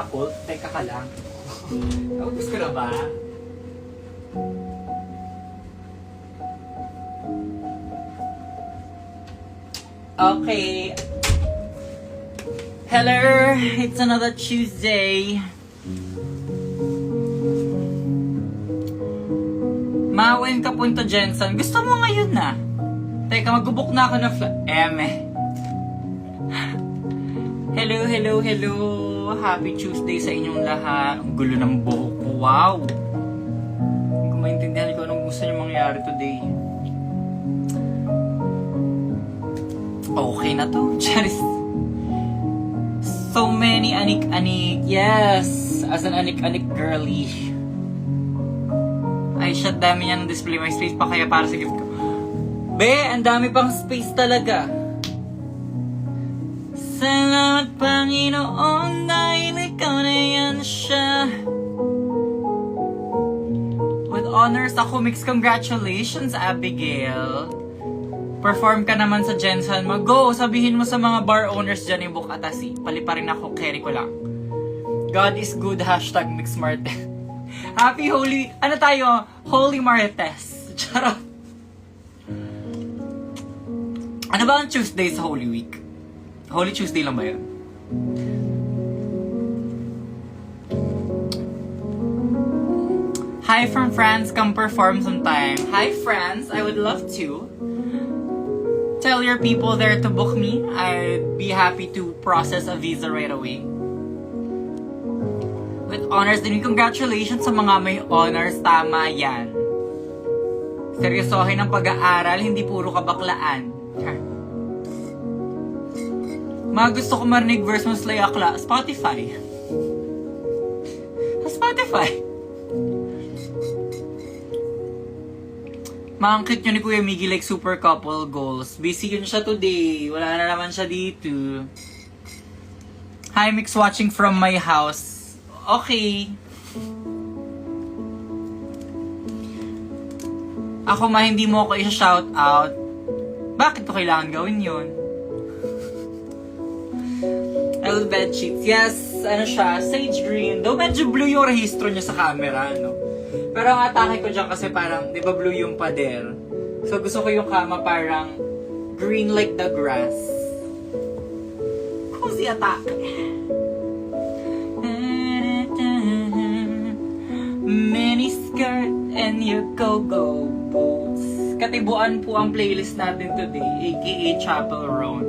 Yakult? Teka ka lang. Naubos ko na ba? Okay. Hello, it's another Tuesday. Mawin ka punto, Jensen. Gusto mo ngayon na? Teka, mag-book na ako ng Hello, hello, hello. Happy Tuesday sa inyong lahat. Ang gulo ng buhok ko. Wow. Hindi ko maintindihan ko anong gusto niyo mangyari today. Okay na to. Charis. So many anik-anik. Yes. As an anik-anik girly. Ay, shit, dami niya ng display. May space pa kaya para sa gift ko. Be, ang dami pang space talaga. Salamat Panginoon dahil ikaw na yan siya. With honors ako, mix congratulations, Abigail. Perform ka naman sa Jensen mo. Go, sabihin mo sa mga bar owners dyan yung book atasi. Pali pa rin ako, carry ko lang. God is good, hashtag Mix Martes. Happy Holy, ano tayo? Holy Martes. Charot. Ano ba ang Tuesday sa Holy Week? Holy Tuesday lang ba yun? Hi from France, come perform sometime. Hi France, I would love to. Tell your people there to book me. I'd be happy to process a visa right away. With honors din, congratulations sa mga may honors, tama yan. Seryosohin ang pag-aaral, hindi puro kabaklaan. Mga gusto ko marinig verse mo Slay Akla, Spotify. Sa Spotify. Mga cute nyo ni Kuya Miggy like super couple goals. Busy yun siya today. Wala na naman siya dito. Hi, Mix watching from my house. Okay. Ako hindi mo ako isa-shout out. Bakit ko kailangan gawin yun? I love bed sheets. Yes, ano siya, sage green. Though medyo blue yung rehistro niya sa camera, no? Pero ang atake ko dyan kasi parang, di ba blue yung pader? So gusto ko yung kama parang green like the grass. Cozy atake. Mini skirt and your go-go boots. Katibuan po ang playlist natin today, aka Chapel Roan.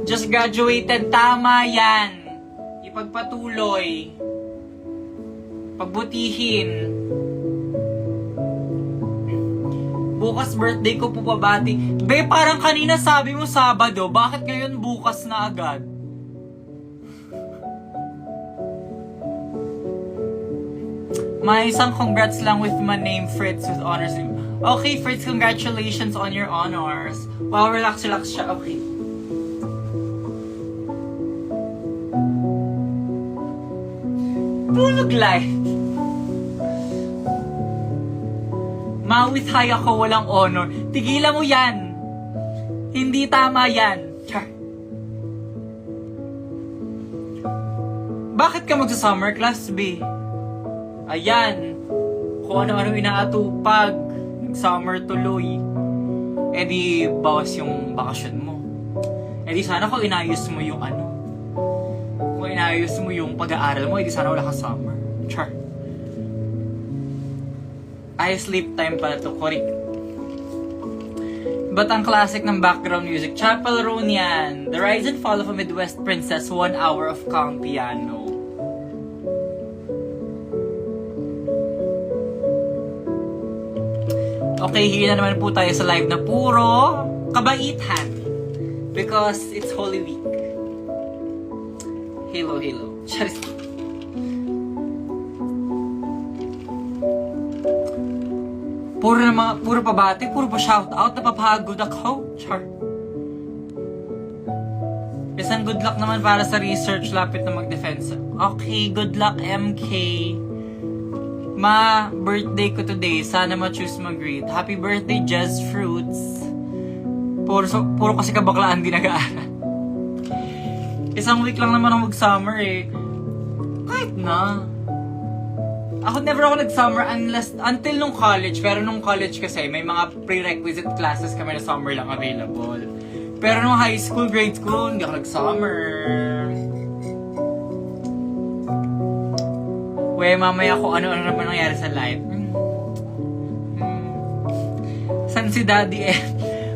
Just graduated, tama yan. Ipagpatuloy. Pagbutihin. Bukas birthday ko po pabati. Be, parang kanina sabi mo Sabado. Bakit ngayon bukas na agad? May isang congrats lang with my name, Fritz, with honors. Okay, Fritz, congratulations on your honors. Wow, relax siya. Okay. Tulog life. Mawith high ako, walang honor. Tigilan mo yan. Hindi tama yan. Char. Bakit ka magsa-summer class, B? Ayan. Kung ano-ano inaatupag. Nag-summer tuloy. Eh di, bawas yung bakasyon mo. Eh di sana kung inayos mo yung ano. Kung inayos mo yung pag-aaral mo, eh di sana wala kang summer. Char. Ay, sleep time pala to, correct. But ang classic ng background music, Chapel Roan yan. The Rise and Fall of a Midwest Princess, 1 hour of calm piano. Okay, here na naman po tayo sa live na puro kabaitan. Because it's Holy Week. Hello. Charis. Puro pabati, puro pa shout out, napapagod ako. Char. Isang good luck naman para sa research, lapit na mag-defense. Okay, good luck MK. Ma, birthday ko today. Sana ma-choose mag-greet. Happy birthday, Jazz Fruits. Puro kasi kabaklaan din nag-aaral. Isang week lang naman ang mag-summer eh. kahit na. Never ako nag-summer until nung college. Pero nung college kasi, may mga prerequisite classes kami na summer lang available. Pero nung high school, grade school, hindi ako nag-summer. Mamaya ko ano-ano naman nangyari sa life. San si Daddy eh?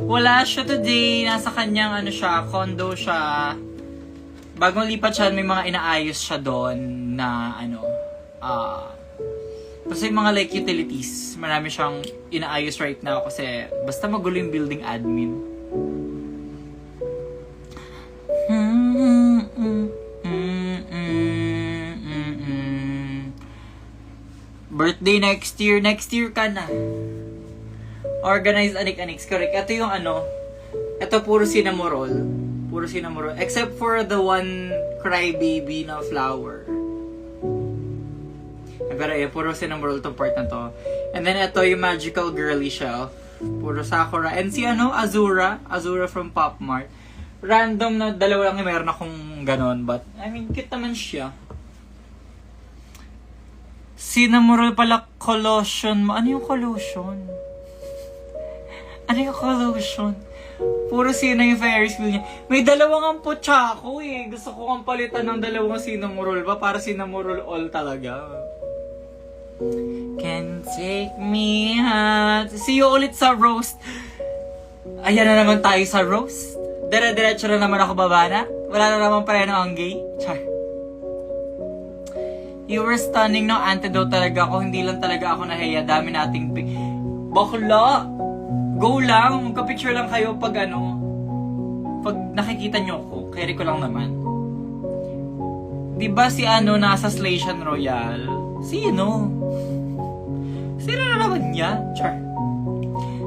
Wala siya today. Nasa kanyang condo siya. Bagong lipat siya, may mga inaayos siya doon na kasi mga like utilities, marami siyang inaayos right now kasi basta magulo yung building admin. Birthday next year ka na. Organize anik-aniks, correct. Ito yung ito puro cinnamoroll. Except for the one crybaby na flower. Pero puro cinnamoroll tong part na to. And then ito yung magical girly shelf. Puro sakura. And si Azura from Pop Mart. Random na dalawa lang yung meron akong ganon. But, cute naman siya. Cinnamoroll pala collosion. Ano yung collosion? Puro sino yung Ferris wheel niya. May dalawang amputsa ako eh. Gusto ko kang palitan ng dalawang cinnamoroll ba? Para cinnamoroll all talaga. Can take me out. See you ulit sa roast. Ayan na naman tayo sa roast. Dire-diretso na naman ako babana. Wala na naman preno ang gay. Char. You were stunning, no? Antidote talaga ako. Hindi lang talaga ako nahiya. Dami nating bakla. Go lang. Magka-picture lang kayo pag pag nakikita nyo ko. Carry ko lang naman. Diba si nasa Slation Royale? Sino na naman niya? Char.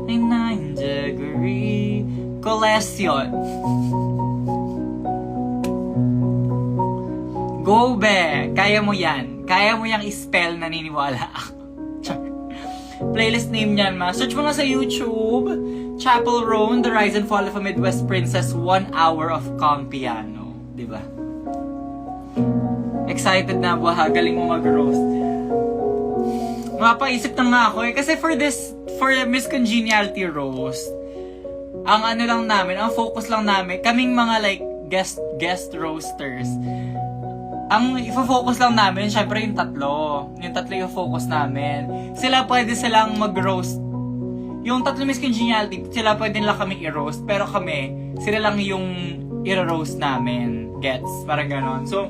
9 degree collection. Go be! Kaya mo yan. Kaya mo yung spell, naniniwala ako. Char. Playlist name niyan, ma. Search mo nga sa YouTube. Chapel Roan, The Rise and Fall of a Midwest Princess, 1 hour of calm piano. Diba? Excited na ba? Galing mo mag-roast. Mapaisip na nga ako eh. Kasi for Miss Congeniality roast, ang lang namin, ang focus lang namin, kaming mga like guest roasters, ang ifo-focus lang namin, syempre yung tatlo yung focus namin. Pwede silang mag-roast. Yung tatlo Miss Congeniality, pwede nila kami i-roast, pero sila lang yung i-roast namin. Gets? Parang ganon. So,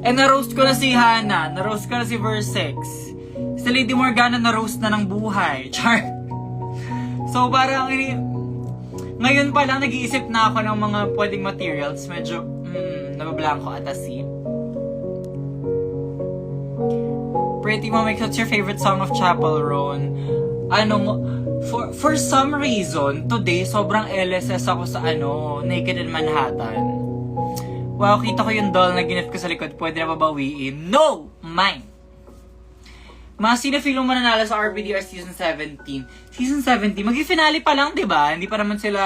na-roast ko na si Hannah, na-roast ko na si Versex. Si Lady Morgana na-roast na ng buhay. Char. So, parang, ngayon pa lang nag-iisip na ako ng mga pwedeng materials. Medyo, nabablanko ata si. Pretty Mama, what's your favorite song of Chapel Roan? For some reason, today, sobrang LSS ako sa Naked in Manhattan. Wow, kita ko yung doll na ginip ko sa likod. Pwede na babawiin. No! Mine! Mga sino-feel mo mananalo sa RBDR Season 17? Season 17? Mag-finale pa lang, diba? Hindi pa naman sila...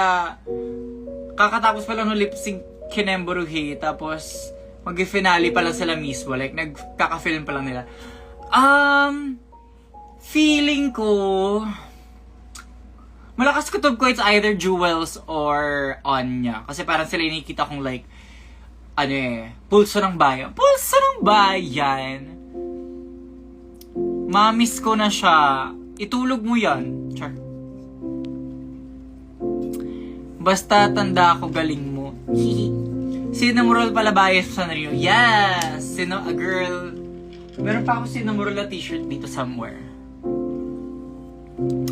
Kakatapos pa lang ng lip-sync Kinemburuhi. Tapos, mag-finale pa lang sila mismo. Like, nagkaka-film pa lang nila. Feeling ko... Malakas kutob ko, it's either Jewels or Anya. Kasi parang sila nakikita kong like... Pulso ng bayan. Pulso ng bayan! Mamiss ko na siya. Itulog mo yan. Char. Basta tanda ako, galing mo. Cinnamoroll pala bias sa Sanrio. Yes! A girl. Meron pa ako cinnamoroll na t-shirt dito somewhere.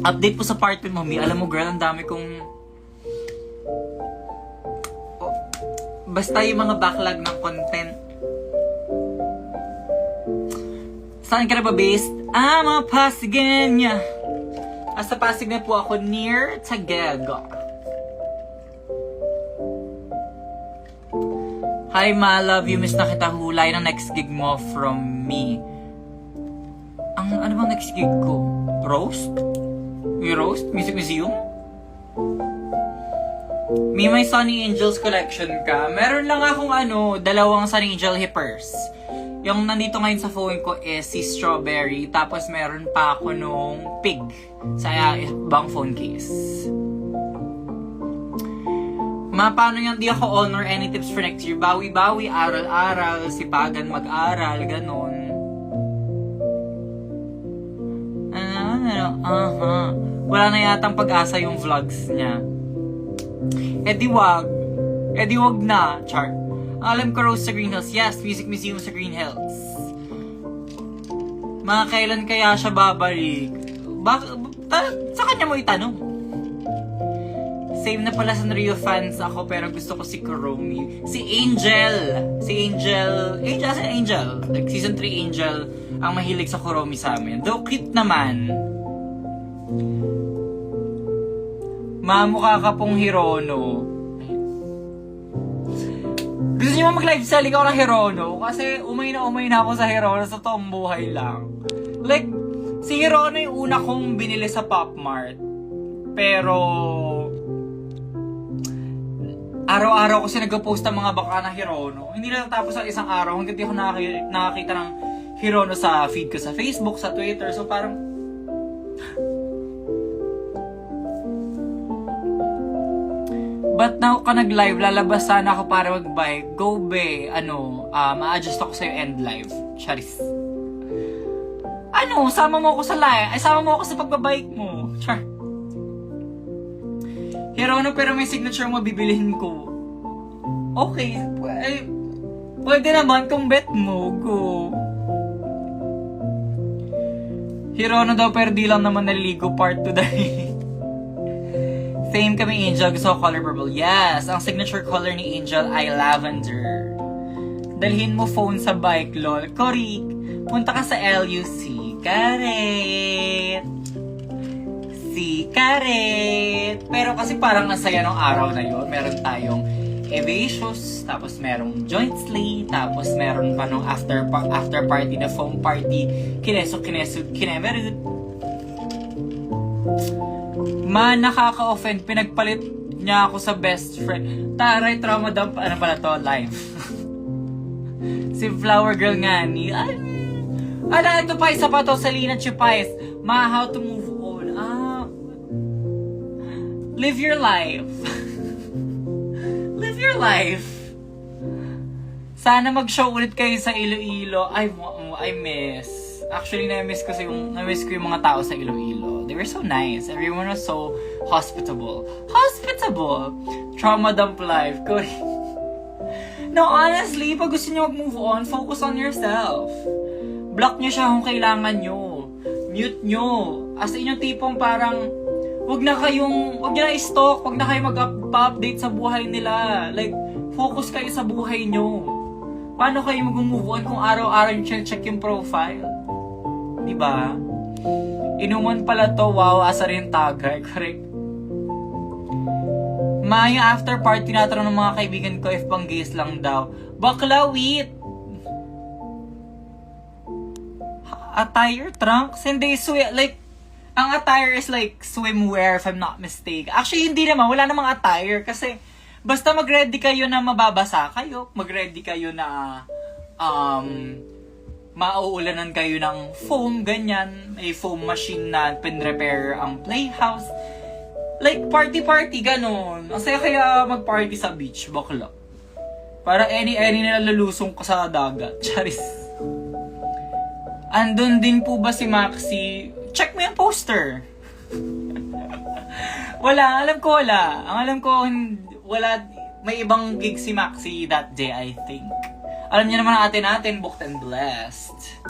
Update po sa part mo, Mi. Alam mo, girl, ang dami kong... Basta yung mga backlog ng content. Saan ka na ba based? Mga Pasigenya. Sa Pasig na po ako, near Taguig. Hi ma, love you. Miss na kita. Hulay ng next gig mo from me. Ano bang next gig ko? Roast? May roast? Music museum? May Sunny Angels collection ka. Meron lang akong dalawang Sunny Angel hippers. Yung nandito ngayon sa phone ko is si Strawberry. Tapos meron pa ako nung pig sa ibang phone case. Paano yung di ako on or any tips for next year? Bawi-bawi, aral-aral, sipagan mag-aral, ganun. Wala na yatang pag-asa yung vlogs niya. Eh di wag na, char. Alam ko Rose sa Green Hills. Yes, Music Museum sa Green Hills. Mga kailan kaya siya babalik? Sa kanya mo itanong. Same na pala sa Rio fans ako pero gusto ko si Kuromi. Si Angel. Angel. Like season 3 Angel ang mahilig sa Kuromi sa amin. Though cute naman. Mamukha ka pong Hirono. Gusto niyo mag-live selling ako ng Hirono? Kasi umay na ako sa Hirono sa toong buhay lang. Like, si Hirono yung una kong binili sa Pop Mart. Pero araw-araw kasi nag-post ng mga baka ng Hirono. Hindi na natapos ang isang araw hanggang di ako nakakita ng Hirono sa feed ko sa Facebook, sa Twitter. So parang ba't now ka nag-live? Lalabas sana ako para mag-bike. Go be. Ma-adjust ako sa'yo end live. Charis. Sama mo ako sa live. Ay, sama mo ako sa pagbabike mo. Char. Hirono pero may signature mo bibilihin ko. Okay. Pwede naman kung bet mo. Go. Hirono daw pero di lang naman naliligo part 2 dahil. Same kami Angel. Gusto ko color purple. Yes. Ang signature color ni Angel ay lavender. Dalhin mo phone sa bike, lol. Korik. Punta ka sa LUC. Karet. Pero kasi parang nasaya nung araw na yun. Meron tayong Evacious, tapos merong joint slay, tapos meron pa nung after party na foam party. Kinemerut. Nakaka-offend. Pinagpalit niya ako sa best friend. Taray, trauma dump. Ano pala to? Live. Si Flower Girl nga ni. Ito pa, isa pa to. Selena Chupais. How to move on. Live your life. Live your life. Sana mag-show ulit kayo sa Iloilo. I miss. Actually, na-miss ko yung mga tao sa Iloilo. They were so nice. Everyone was so hospitable. Trauma dump life. No, honestly, pag gusto nyo mag-move on, focus on yourself. Block nyo siya kung kailangan nyo. Mute nyo. As in yung tipong parang, wag nyo na i-stalk, wag na kayo mag-update sa buhay nila. Like, focus kayo sa buhay nyo. Paano kayo mag-move on kung araw-araw nyo check yung profile? Diba? Inuman pala to, wow, asa rin tagay. Correct. Yung after party natanong ng mga kaibigan ko if pang gays lang daw. Bakla, wait! Attire, trunks? Hindi, like, ang attire is like swimwear if I'm not mistaken. Actually, hindi naman. Wala namang attire kasi basta mag-ready kayo na mababasa kayo. Mag-ready kayo na mauulanan kayo ng foam, ganyan. May foam machine na pin-repair ang playhouse. Like, party-party, ganon. Ang saya kaya mag-party sa beach, bakla. Para any na lalusong ka sa dagat. Charis. Andun din po ba si Maxi? Check mo yung poster. Wala. Ang alam ko, wala. May ibang gig si Maxi that day, I think. Alam niyo naman natin, booked and blessed.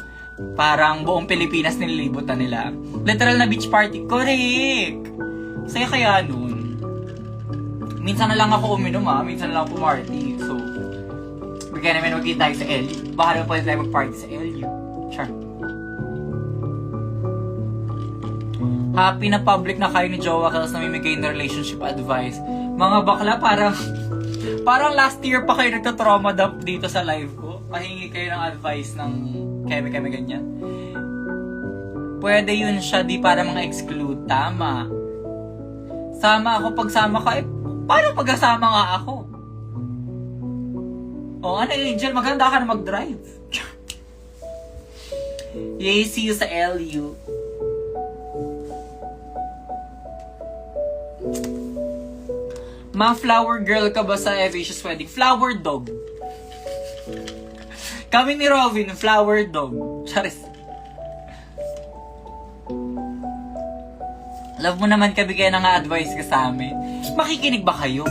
Parang buong Pilipinas nililibutan nila. Literal na beach party. Correct! Saya kaya nun. Minsan na lang ako uminom minsan na lang ako party. So, bigyan namin magkita tayo sa LU. Baka naman pwede tayo mag-party sa LU. Sure. Happy na public na kayo ni Jowa Kels na mimigay na relationship advice. Mga bakla, parang last year pa kayo nagka-trauma dump dito sa live ko. Pahingi kayo ng advice ng keme ganyan. Pwede yun siya, di para mga exclude. Tama. Sama ako, pagsama ka, paano pagkasama nga ako? Angel, maganda ka na mag-drive. Yay, see you sa LU. Ma-flower girl ka ba sa Evasious Wedding? Flower dog. Kami ni Robin, flower dog. Charis. Love mo naman kami kaya nang-advise ka sa amin. Makikinig ba kayo?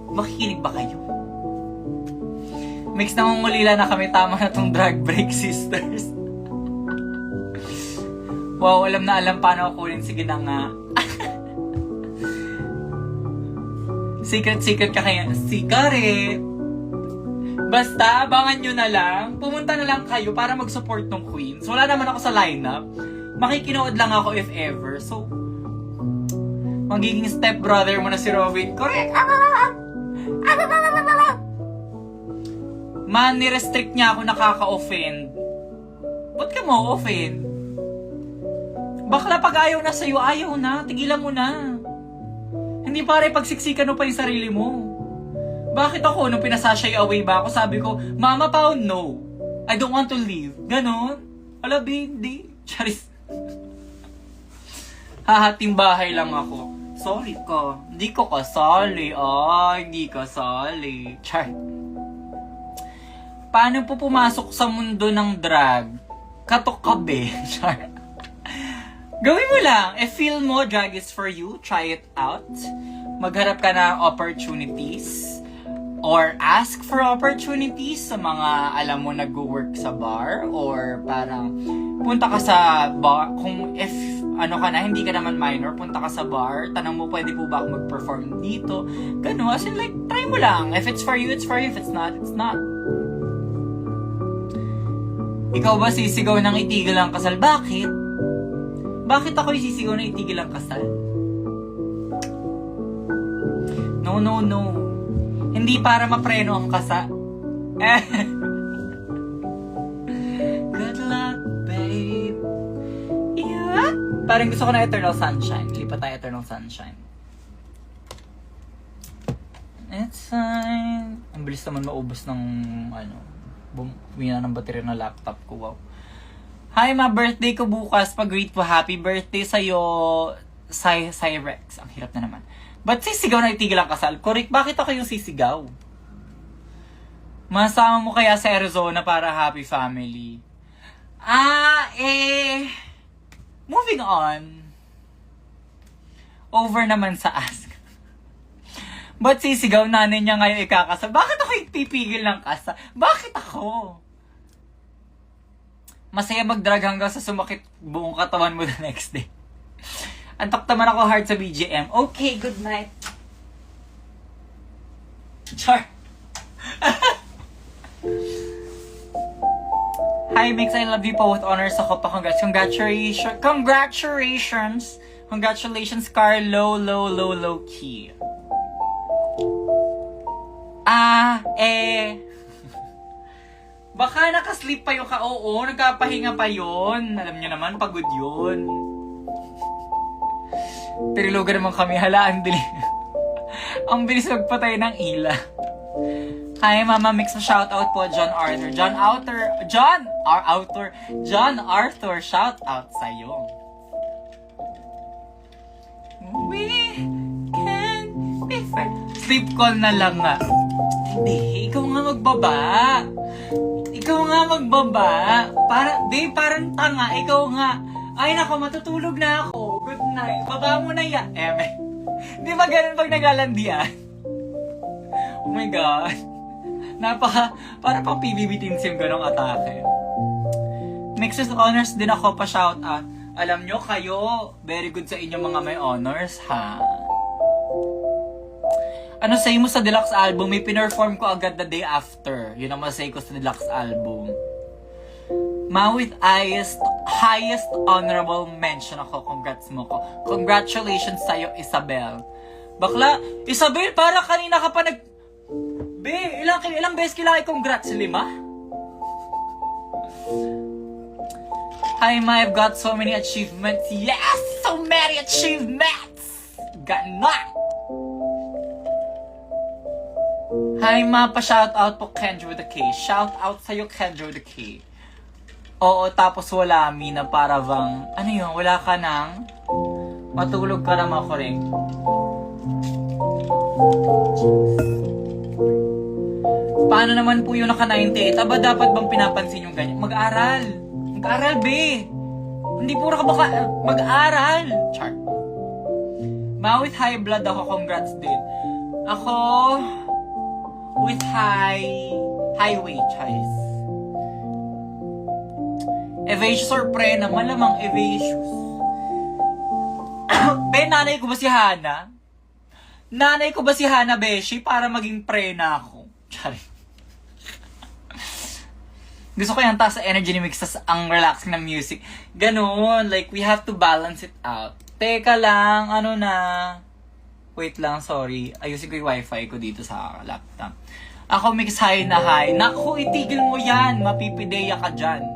Makikinig ba kayo? Mix na mangulila na kami, tama na tong drag break, sisters. Wow, alam na alam paano ako kunin. Sige na nga. Secret ka kaya. Secret. Basta, abangan nyo na lang. Pumunta na lang kayo para mag-support ng queens. Wala naman ako sa lineup. Makikinood lang ako if ever. So, magiging stepbrother mo na si Robin. Correct! Man, ni-restrict niya ako, nakaka-offend. Ba't ka mo offend? Bakla pag ayaw na sa'yo, ayaw na. Tigilan mo na. Hindi pare pagsiksikan mo pa yung sarili mo. Bakit ako, nung pinasashay away ba ako, sabi ko, Mama Pao, no. I don't want to leave. Ganon. Ala, hindi. Charis. Hahating bahay lang ako. Sorry ka. Hindi ko kasali. Hindi kasali. Char. Paano po pumasok sa mundo ng drag? Katok ka be. Char. Gawin mo lang. If feel mo drag is for you, try it out. Magharap ka ng opportunities. Or ask for opportunities sa mga alam mo nag-work sa bar. Or parang punta ka sa bar. Kung if ano ka na, hindi ka naman minor, punta ka sa bar. Tanong mo, pwede po ba ako mag-perform dito? Ganun. As in like, try mo lang. If it's for you, it's for you. If it's not, it's not. Ikaw ba sisigaw ng itigil ang kasal? Bakit? Bakit ako isisigaw na itigil ang kasal? No, no, no. Hindi para mapreno ang kasal. Good luck, babe. Yeah. Parang gusto ko na Eternal Sunshine. Lipat tayo Eternal Sunshine. It's fine. Ang bilis naman maubos ng bumina ng baterya ng laptop ko. Wow. Hi, ma, birthday ko bukas. Pag-greet po, happy birthday sa'yo, Cyrex. Ang hirap na naman. Ba't sisigaw na itigil ang kasal? Correct, bakit ako yung sisigaw? Masama mo kaya sa Arizona para happy family? Moving on. Over naman sa ask. Ba't sisigaw nanay niya ngayon ikakasal? Bakit ako ipipigil ng kasal? Bakit ako? Masaya mag-drag hanggang sa sumakit buong katawan mo the next day. Antok naman ako hard sa BGM. Okay, good night. Char. Hi, Mix. I love you po with honors ako pa. Congratulations. Congratulations. Congratulations, Carlo. Low key. Baka nakasleep pa yung oo, nagkapahinga pa yon. Alam niyo naman, pagod yun. Trilogan naman kami, halaan din. Ang bilis magpatay ng ila. Hi, Mama Mix, shoutout po, John Arthur. John Arthur, shoutout sa'yo. We can be friends. Sleep call na lang nga. Hindi, ikaw nga magbaba. Ikaw nga magbaba. Parang tanga. Ikaw nga. Ay nako, matutulog na ako. Good night. Baba mo na yan. Di ba ganun pag naglalandian? Oh my God. Para pang PBB Team Sim ganong atake. Mixes honors din ako pa shoutout. Alam nyo, kayo, very good sa inyo mga may honors, ha? Ano say mo sa deluxe album? May pinerform ko agad the day after. Yun ang masay ko sa deluxe album. Ma with highest honorable mention ako. Congrats mo ko. Congratulations sa'yo, Isabel. Bakla, Isabel, para kanina ka pa ilang beses kailangan congrats? 5? Hi, Ma, I've got so many achievements. Yes! So many achievements! Ganon! Hi, Ma, pa-shoutout po Kendra with a K. Shoutout sa'yo, Kendra with a K. Oo, tapos wala mi na para bang, ano yun, wala ka nang, matulog ka na makorek. Paano naman po yung naka-98? Aba, dapat bang pinapansin yung ganyan? Mag-aral! Mag-aral, be! Hindi puro ka baka, mag-aral! Char. With high blood ako, congrats din. Ako, with high weight, guys. Evacious or prena? Malamang evacious. Be, nanay ko ba si Hana? Nanay ko ba si Hana Beshi para maging prena ako? Sorry. Gusto ko yung taas sa energy ni Mix, tas ang relaxing ng music. Ganon, like we have to balance it out. Teka lang, ano na? Wait lang, sorry. Ayusin ko yung wifi ko dito sa laptop. Ako Mix high na high. Naku, itigil mo yan. Mapipideya ka dyan.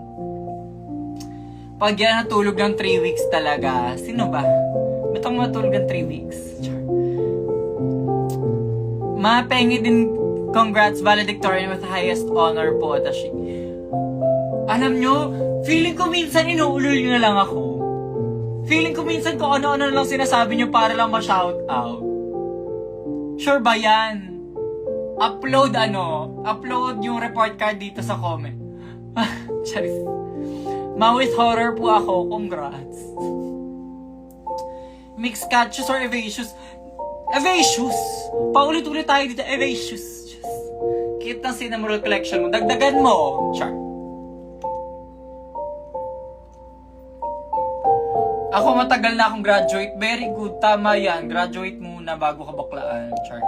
Pag yan natulog ng 3 weeks talaga, sino ba? Ba't ang matulog ng 3 weeks? Char. Mapengi din, congrats, valedictorian with the highest honor po, Tashi. Alam nyo, feeling ko minsan inuulol nyo na lang ako. Feeling ko minsan kung ano-ano lang sinasabi nyo para lang ma-shout out. Sure ba yan? Upload yung report card dito sa comment. Charis. With horror po ako, congrats. Mixed catches or evacious? Evacious! Paulit-ulit tayo dito, evacious. Cute ng cinnamon collection mo. Dagdagan mo. Char. Ako matagal na akong graduate. Very good. Tama yan. Graduate muna bago ka baklaan. Char.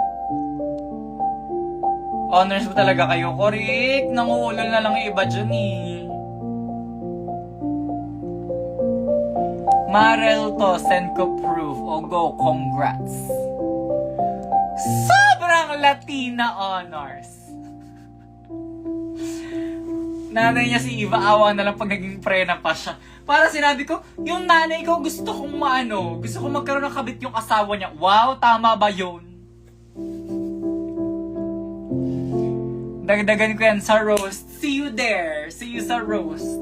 Honors mo talaga kayo. Correct. Nanguulol na lang yung iba dyan eh. Marel to, send ko proof. O go, congrats. Sobrang Latina honors. Nanay niya si Eva, awa na lang pag naging prena pa siya. Para sinabi ko, yung nanay ko gusto kong gusto kong magkaroon ng kabit yung asawa niya. Wow, tama ba yun? Dagdagan ko yan sa roast. See you there. See you sa roast.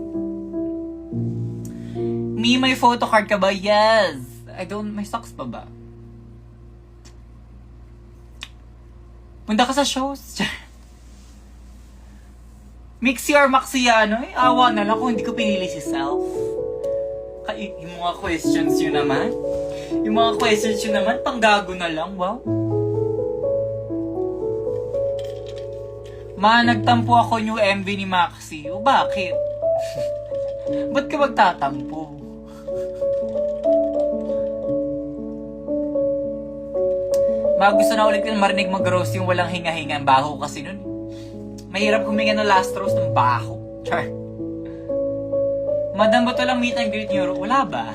Me, may photo card ka ba? Yes. May socks pa ba? Punta ka sa shows. Mixie or Maxiano? Awa na lang kung hindi ko pinili si Self. Yung mga questions yun naman. Panggago na lang. Wow. Nagtampo ako new MV ni Maxi. O bakit? Ba't ka magtatampo? Gusto na ulit ko marinig mag-roast yung walang hinga-hinga. Baho kasi nun. Mahirap huminga ng last roast ng baho. Char. Madam, ba ito lang meet and greet niyo? Wala ba?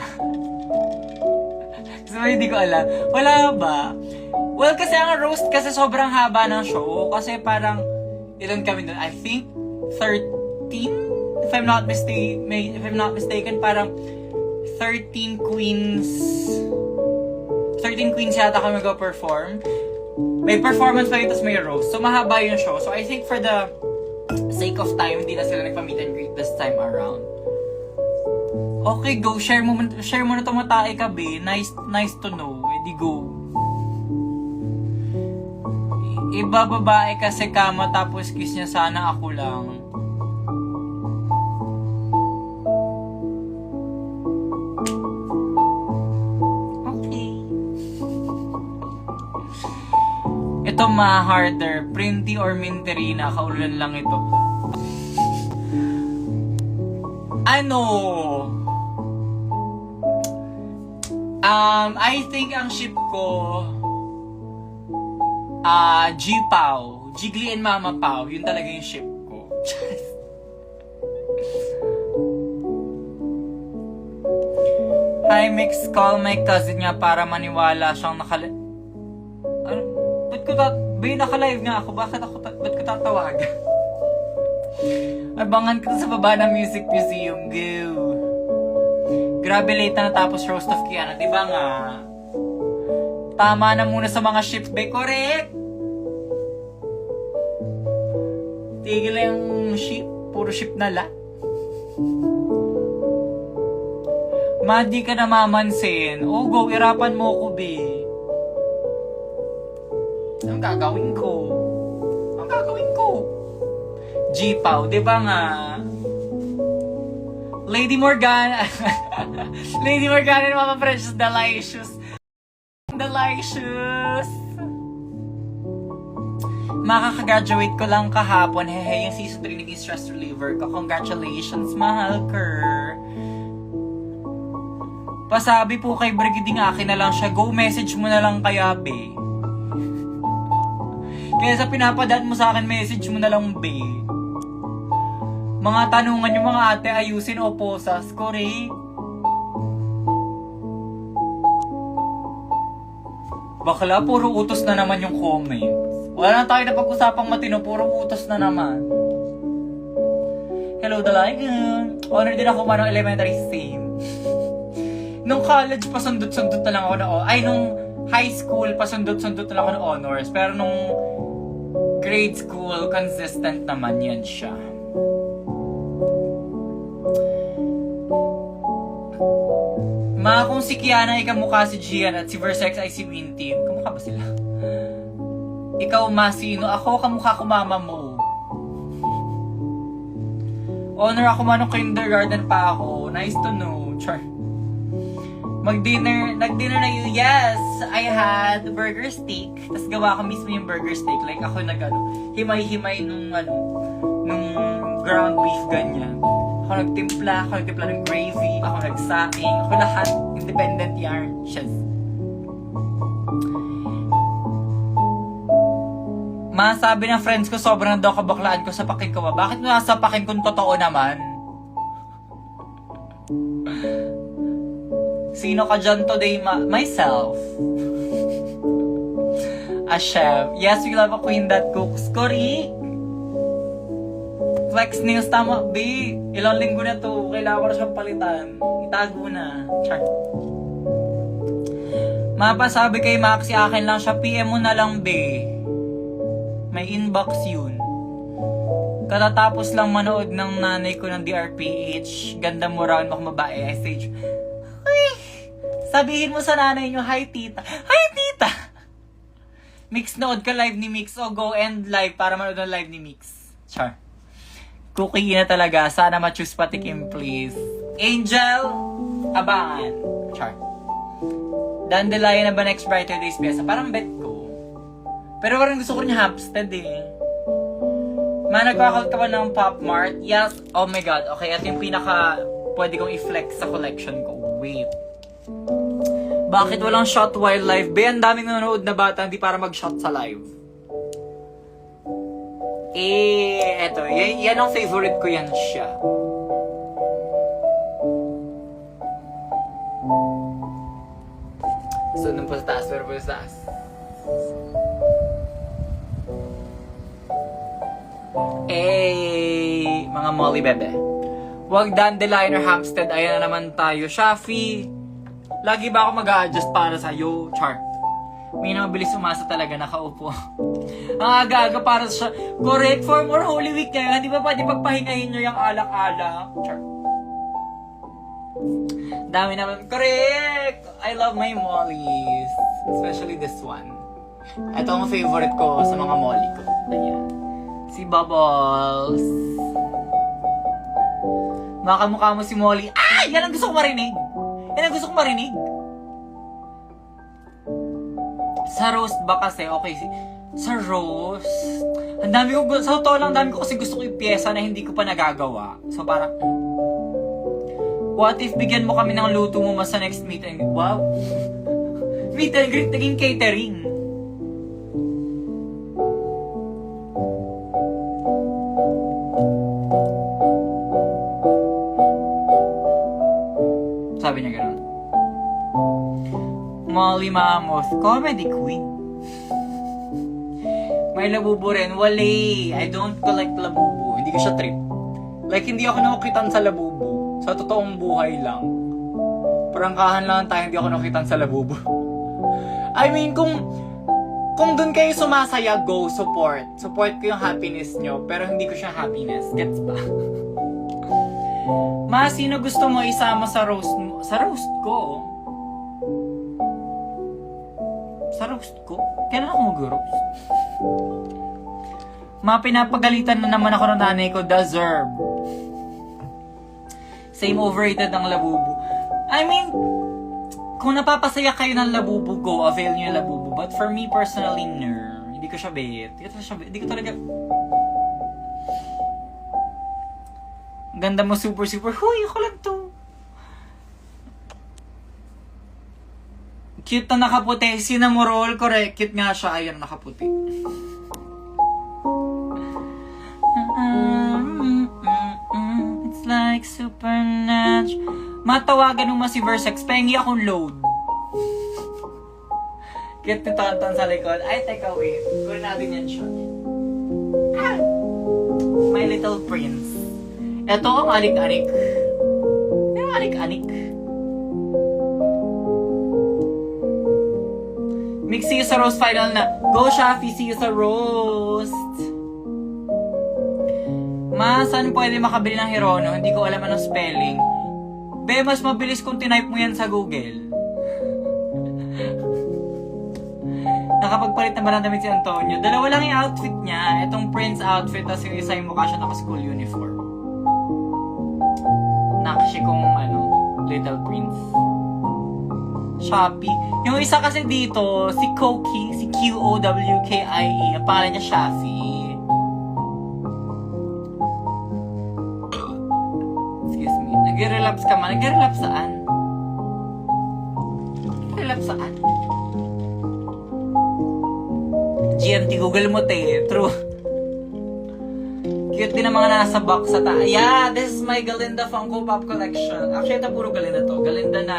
So, hindi ko alam. Wala ba? Well, kasi ang roast kasi sobrang haba ng show. Kasi parang, ilan kami doon? I think, 13? If I'm not mistaken, parang 13 queens yata kami mag-perform. May performance pa yun, tapos may roast. So, mahaba yung show. So, I think for the sake of time, hindi na sila nagpa-meet and greet this time around. Okay, go. Share mo na tumatae ka, be. Nice to know. Edi go. Iba babae kasi kama, tapos kiss niya sana ako lang. Ito harder, printy or minterina, kaulan lang ito. I think ang ship ko, G-Pao, Jiggly and Mama Pao, yun talaga yung ship ko. Hi Mix, call my cousin nga para maniwala siyang naka-live nga ako, ba't ko tatawagan? Abangan ko sa baba ng Music Museum, go! Grabe late na natapos Roast of Kiana, diba nga? Tama na muna sa mga ship, be, correct? Tigil lang yung ship, puro ship na la. Ma, di ka namamansin. Oh, go, irapan mo ko, be. Anong gagawin ko? Anong gagawin ko? G-Pow, di ba nga? Lady Morgana. Lady Morgana and Mama Precious, delicious. Delicious. Makaka-graduate ko lang kahapon. Hehe, yung season 3 naging stress reliever ko. Congratulations, mahal ker. Pasabi po kay Brigading akin na lang siya. Go message mo na lang kaya, be. Kaya sa pinapadaan mo sa akin, message mo na lang, be. Mga tanungan yung mga ate, ayusin o posas. Correct? Bakla, puro utos na naman yung comments. Wala na tayo na pag-usapang matino, puro utos na naman. Hello, Dalagan. Honor din ako manong elementary same. Nung college, pasundot-sundot na lang ako na nung high school, pasundot-sundot na lang ako ng honors. Pero nung grade school, consistent naman yan siya. Ma, kung si Kiana ay kamukha si Gian at si Versex ay si Winty, kamukha ba sila? Ikaw, ma, sino? Ako, kamukha ko mama mo. Honor ako man nung kindergarten pa ako. Nice to know. Char. Nag-dinner na yun. Yes, I had burger steak. Tapos gawa ko mismo yung burger steak. Like ako himay-himay nung ground beef ganyan. Ako nagtimpla ng gravy. Ako nagsaing. Ako lahat. Independent yarn. Yes. Ma, sabi ng friends ko, sobrang daw kabaklaan ko sa pakin ko ba? Bakit mo nasa pakin kung totoo naman? Sino ka dyan today, myself? A chef. Yes, we love a queen that cooks. Correct. Flex nails, tama, B. Ilang linggo na to. Kailangan ko na siyang palitan. Itago na. Char. Mapasabi kay Maxi, akin lang siya. PM mo na lang, B. May inbox yun. Katatapos lang manood ng nanay ko ng DRPH. Ganda mo raw, makababae. SH. Uy! Sabihin mo sa nanay nyo, hi tita. Hi tita! Mix, nood ka live ni Mix. O go end live para manood ng live ni Mix. Char. Cookie na talaga. Sana ma-choose patikim, please. Angel, abangan. Char. Dandelion na ba next Brighter Days piyesa? Parang bet ko. Pero parang gusto ko niya Hampstead eh. Ma, nagkakalt ka ba ng Pop Mart? Yes. Oh my God. Okay, at yung pinaka pwede kong i-flex sa collection ko. Wait. Bakit walang shot while live? Be, ang daming nanonood na bata hindi para mag-shot sa live. Eto. Yan ang favorite ko, yan siya. So, nung pa sa taas, pero pa sa taas. Mga Molly bebe. Wag Dandelion or Hampstead, ayan na naman tayo. Shafi, lagi ba ako mag-a-adjust para sa'yo? Char. May na mabilis umasa talaga, nakaupo. Ang aga-aga para sa correct form or Holy Week ngayon. Di ba pwede pagpahingahin nyo yung alak-alak? Char. Dami naman. Correct! I love my Mollies. Especially this one. Ito ang favorite ko sa mga Molly ko. Ayan. Si Bubbles. Makamukha mo si Molly. Ah! Yan ang gusto ko marinig. Yan ang gusto ko marinig. Sa roast ba kasi? Okay. Sa roast. Ang dami ko, sa totoo lang, dami ko kasi gusto ko yung pyesa na hindi ko pa nagagawa. So parang, what if bigyan mo kami ng luto mo mas sa next meet and greet? Wow. Meet and greet, naging catering. Sabi niya gano'n. Molly Mammoth, comedy queen. May labubo rin. Wale. I don't collect labubo. Hindi ko siya trip. Like, hindi ako nakukitan sa labubo. Sa totoong buhay lang. Prangkahan lang tayo, hindi ako nakukitan sa labubo. I mean, kung dun kayo sumasaya, go, support. Support ko yung happiness nyo, pero hindi ko siya happiness. Gets ba? Ma, sino gusto mo isama sa roast mo? Sa roast ko? Sa roast ko? Kailan ako mag-roast? Ma, pinapagalitan na naman ako ng nanay ko. Deserve. Same overrated ang labubu. I mean, kung napapasaya kayo ng labubu, go, avail nyo yung labubu. But for me personally, no. Hindi ko siya bet. Hindi ko talaga... Ganda mo, super. Huy, ako lang to. Cute na nakaputi. Sinamorol, correct. Cute nga siya. Ayun, nakaputi. It's like supernatural. Matawagan mo si Versex. Pahingi akong load. Cute nito Anton sa likod. Ay, teka, wait. Kunin natin yan siya. My Little Prince. Ito ang anik-anik. Yung anik-anik. Mix, see you sa roast final na. Go, Shafi, see you sa roast. Ma, saan pwede makabili ng Hirono? Hindi ko alam anong spelling. Be, mas mabilis kung tinype mo yan sa Google. Nakapagpalit naman ang damit si Antonio. Dalawa lang yung outfit niya. Itong Prince outfit, tapos yung isa yung mukha siya naka-school uniform. Nakshi kong Little Prince. Shopee. Yung isa kasi dito, si Koki, si Q-O-W-K-I-E. Ang pangalan niya Shafi. Excuse me. Nag-relapse ka man. Nag-relapse saan? Nag-relapse saan? GMT, Google mo, te. True. Cute din ang mga nasa box sa Yeah, this is my Galinda Funko Pop collection. Actually, ito puro Galinda to. Galinda na...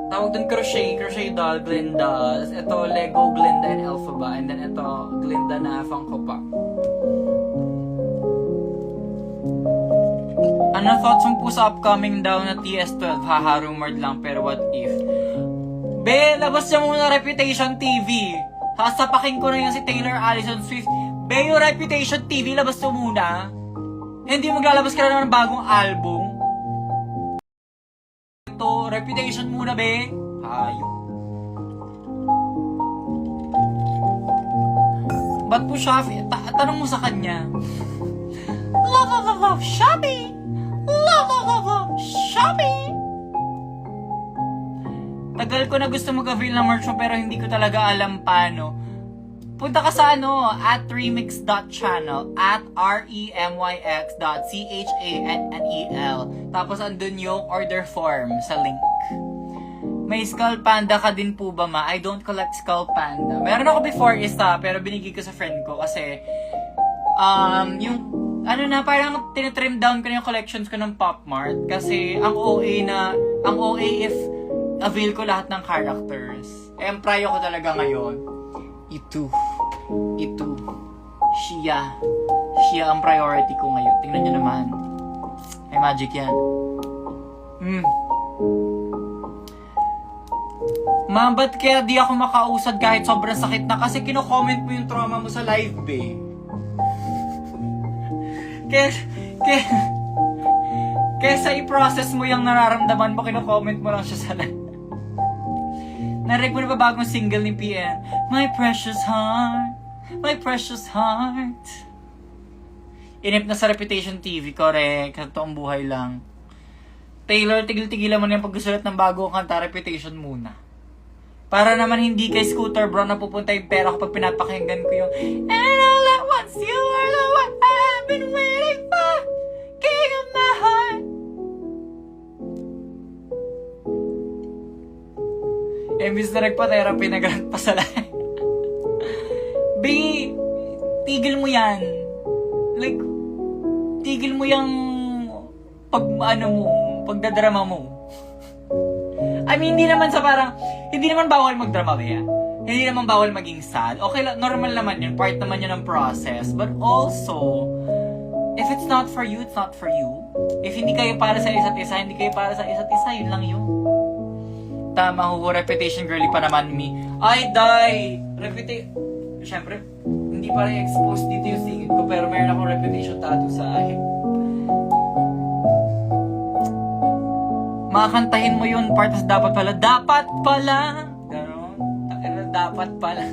tawag dun crochet doll, Glinda. Ito, Lego, Glinda, and Elphaba. And then ito, Glinda na Funko Pop. Ano thoughts mo po sa upcoming daw na TS12? Haha, rumored lang, pero what if? Be, labas niya muna Reputation TV. Hasapakin ko na yung si Taylor Allison Swift. Be, yung Reputation TV, labas mo muna. Hindi maglalabas ka na ng bagong album. Ito, Reputation muna, be. Hayop. Ba't po Shafi? Tanong mo sa kanya. Love, Shafi! Love, Shafi! Tagal ko na gusto mag-avail ng merch mo pero hindi ko talaga alam paano. Punta ka sa at remix.channel at remyx.channel. Tapos andun yung order form sa link. May Skull Panda ka din po ba, ma? I don't collect Skull Panda. Meron ako before isa pero binigay ko sa friend ko kasi yung parang tinitrim down ko na yung collections ko ng Pop Mart kasi ang OA if avail ko lahat ng characters. Ang prayo ko talaga ngayon. Ito. Siya ang priority ko ngayon. Tingnan nyo naman. May magic yan. Ma'am, ba't kaya di ako makausad kahit sobrang sakit na? Kasi kino-comment mo yung trauma mo sa live, be. Kesa i-process mo yung nararamdaman mo, kino-comment mo lang siya sa live. Narinig mo na ba bagong single ni PN? My precious heart. Inip na sa Reputation TV, correct. Totoong buhay lang. Taylor, tigil-tigilan mo na yung pagsusulat ng bagong kanta, Reputation muna. Para naman hindi kay Scooter Braun na pupunta yung pera kapag pinapakinggan ko yung And all at once, you are the one I've been waiting for, king of my heart. Imbis na nagpa-therapy, nag-rant pa sa live. B, tigil mo yan. Like, tigil mo yung pagdadrama mo. I mean, hindi naman bawal magdrama ba yan? Hindi naman bawal maging sad. Okay, normal naman yun. Part naman yun ng process. But also, if it's not for you, it's not for you. If hindi kayo para sa isa't isa, hindi kayo para sa isa't isa, yun lang yun. Tama, Reputation girly pa naman me. Ay, die! Siyempre, hindi hindi pa rin exposed dito yung singit ko, pero meron akong reputation tattoo sa hip. Makakantahin mo yun, part tas dapat pala. Dapat pala! Ganon. Dapat pala.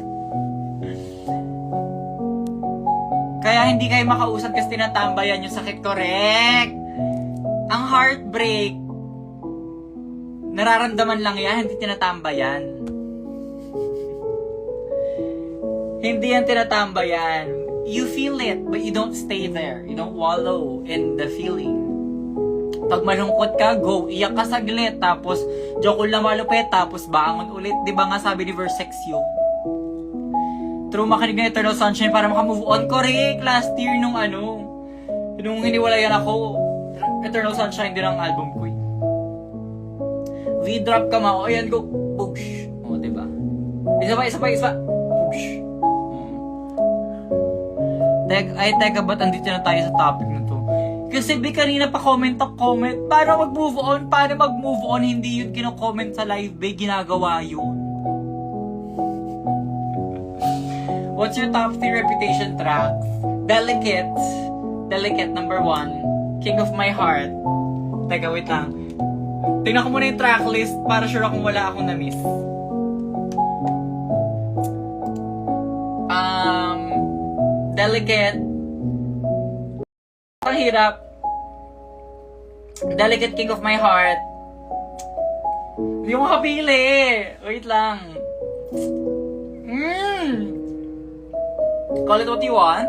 Kaya hindi kayo makausap kasi tinatambayan yung sakit. Correct! Ang heartbreak, nararamdaman lang yan, hindi tinatambayan. Hindi yan tinatambayan. You feel it, but you don't stay there. You don't wallow in the feeling. Pag malungkot ka, go. Iyak ka saglit, tapos joke lang malupit, tapos bangon ulit. Di ba nga sabi ni Versex yun? True, makinig na Eternal Sunshine para makamove on. Correct! Last year nung hiniwalayan ako, Eternal Sunshine din ang album ko. V-drop ka ma. O yan, go. Boosh. O, diba? Isa pa. Boosh. Teka, ba't andito na tayo sa topic na to? Kasi kanina pa comment. Paano mag-move on? Hindi yun kino-comment sa live, ginagawa yun. What's your top 3 reputation tracks? Delicate number 1. King of My Heart. Teka, wait lang. Tingnan ko muna yung tracklist para sure akong wala akong na-miss. Delicate. Ang hirap. Delicate, King of My Heart. Hindi mo makapili. Wait lang. Call It What You Want.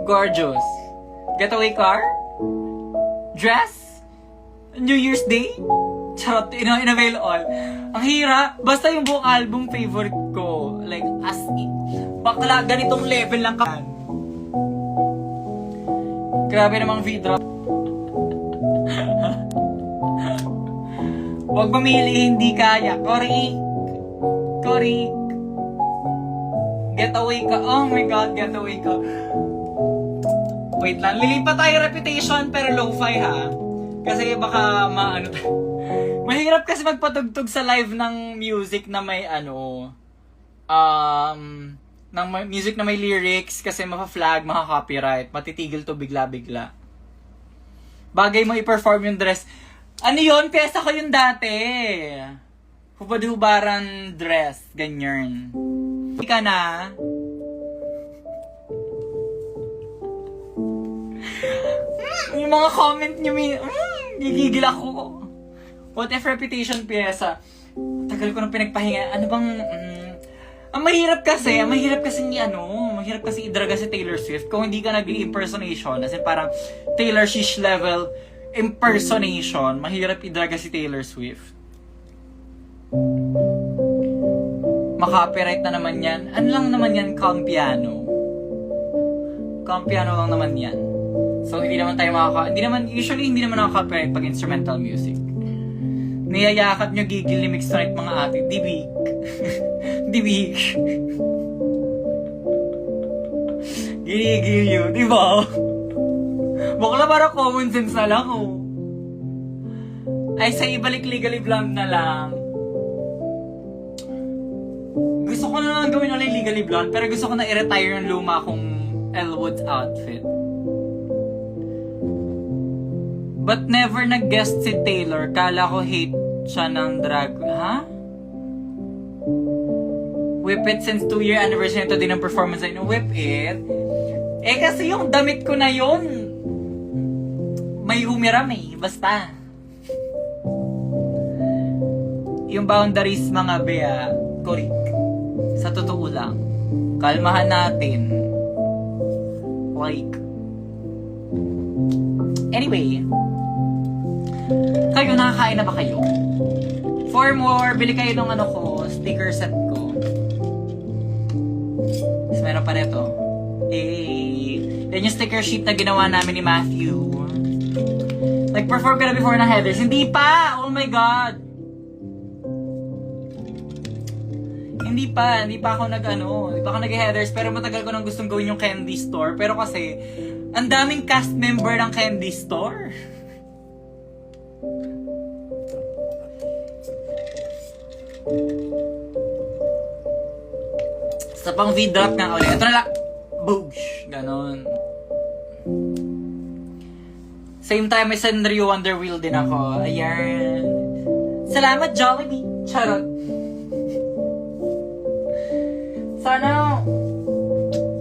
Gorgeous. Getaway Car. Dress. New Year's Day. Charot, in-avail all. Ang hira. Basta yung buong album favorite ko. Like, as in. Bakla, ganitong level lang ka. Grabe namang V-drop. Huwag mamili, hindi kaya. Correct. Getaway ka. Oh my God, getaway ka. Wait lang, lilipat tayo reputation pero lo-fi ha. Kasi baka mahirap kasi magpatugtog sa live ng music na may ng music na may lyrics kasi mapa-flag, maka-copyright, matitigil to bigla-bigla. Bagay mo i-perform yung dress. Ano yun? Pyesa ko yun dati. Hubad-hubaran dress. Ganyan. Hindi ka na. Yung mga comment nyo, gigigil ako. What if reputation pyesa? Tagal ko nang pinagpahinga. Ano bang... Ang mahirap kasi idraga si Taylor Swift kung hindi ka nag-impersonation, as in parang Taylor Swift level impersonation, mahirap idraga si Taylor Swift. Makapiright na naman yan. Ano lang naman yan? Calm piano lang naman yan. So hindi naman usually hindi naman nakaka-copyright pag instrumental music. Niyayakap nyo gigil ni Mixtonite mga ate. Dibig. Ginigil yun, di ba? Bakla para common sense na lang, oh. Ay, sa ibalik Legally Blonde na lang. Gusto ko na lang gawin ulit Legally Blonde, pero gusto ko na i-retire yung luma kong Elwood's outfit. But never nag-guest si Taylor. Kala ko hate siya ng drag. Ha? Whip It since 2-year anniversary nito din ang performance na Whip It. Eh kasi yung damit ko na yun, may humiram eh. Basta. Yung boundaries mga bea, korik. Sa totoo lang. Kalmahan natin. Like. Anyway. Kayo, nakakain na ba kayo? For more, bili kayo ng sticker set ko. Tapos meron pa rito. Yan yung sticker sheet na ginawa namin ni Matthew. Nag-perform ka na before ng Heathers? Hindi pa! Oh my God! Hindi pa ako nag-Heathers, pero matagal ko nang gustong gawin yung candy store. Pero kasi, ang daming cast member ng candy store. Sa pang V-drop nga ulit. Ito na lang. Boosh! Ganon. Same time, may Sandrio Wonder Wheel din ako. Ayan. Salamat, Jollibee. Charot. Sana,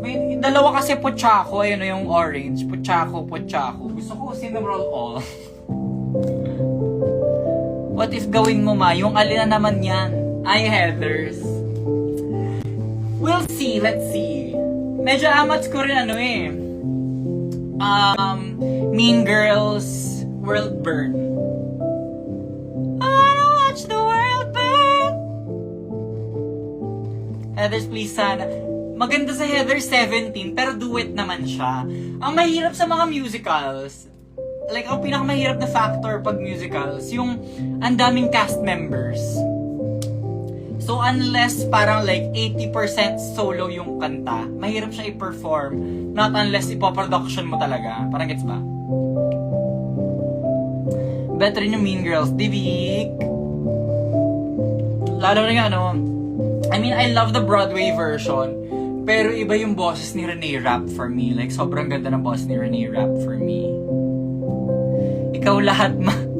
may dalawa kasi Pochako. Ayun yung orange. Pochako. Gusto ko cinnamon all. What if gawin mo ma? Yung alin na naman yan? Ay, Heathers. We'll see. Let's see. Medyo amats ko rin Mean Girls World Burn. I wanna watch the world burn. Heathers, please sana. Maganda sa Heather 17, pero duet naman siya. Ang mahirap sa mga musicals, like, ang pinakamahirap na factor pag musicals, yung ang daming cast members. So, unless parang like 80% solo yung kanta, mahirap siya i-perform. Not unless ipoproduction mo talaga. Parang gets ba? Better yung Mean Girls. Divik! Lalo na yung I mean, I love the Broadway version. Pero iba yung boses ni Renee Rapp for me. Like, sobrang ganda ng boses ni Renee Rapp for me. Ikaw lahat ma.